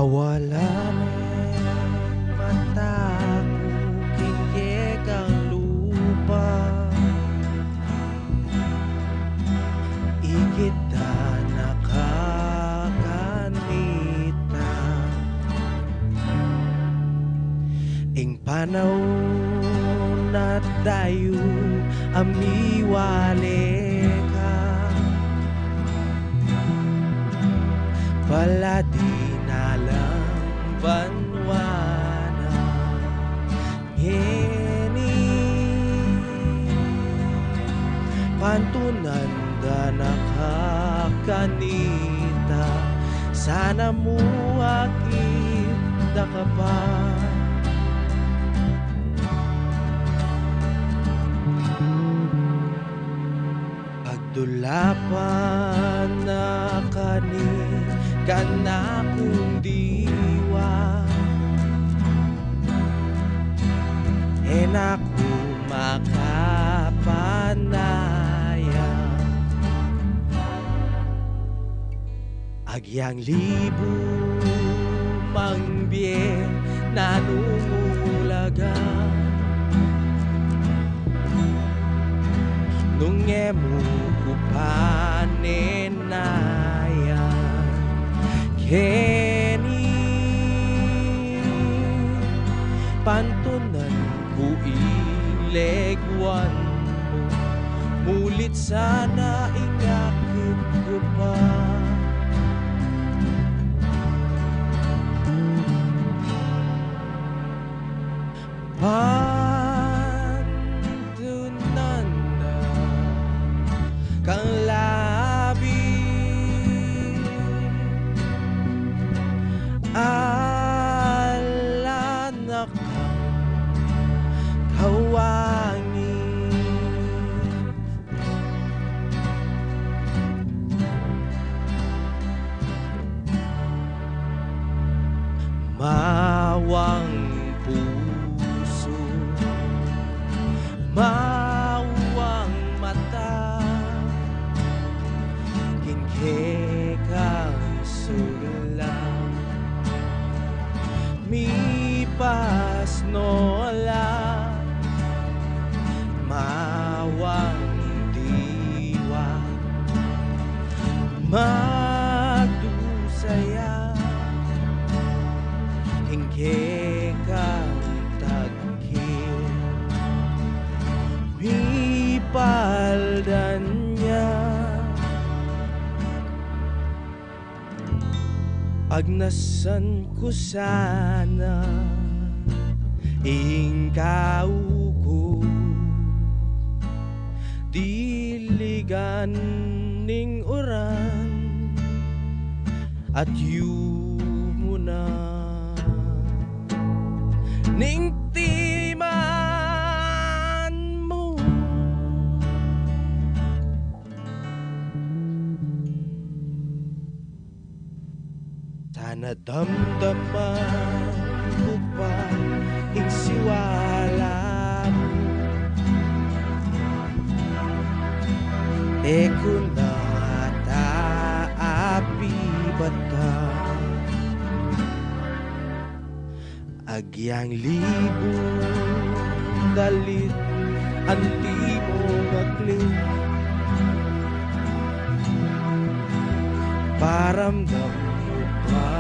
Mawala rin mata ko, kikik ang lupa. Ikita nakakanita. Ing panahon na tayo amiwale ka. Paladi na lang banwana ngeni pantunan da nakakanita. Sana mo akit da ka pa. Pagdulapan na kani kana kong diwa, enak makapanaya. Agyang libo mangbie nanungulaga, nungemu kupanenaya. Keni pantunan ku ilegwan mo, mulit sana ingakit ko pa. Pantunan na kang labi, alanak kawangi. Mawang puso, mawang mata, kinhekang sulang mipas nola. Mawang diwa madusaya, hinghekang tagkil mipaldan niya. Agnasan ko sana ikaw ko, diligan ning oran at yumuna ning timan mo. Sana damdaman ko pa ing siwala mo. Kung nataapi bata, agyang libo dalit anti mo gaklit. Paramdam mo pa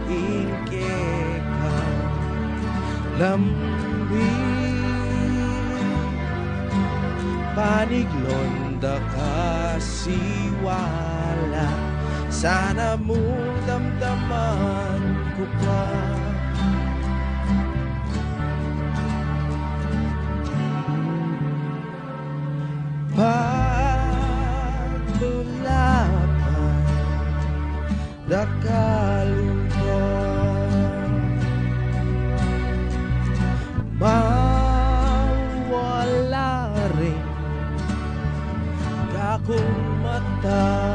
ingkeka lambi, paniglonda kasiwala. Sana mo damdaman ko pa. Pagdulapan da kalupa, mawala rin kakong mata.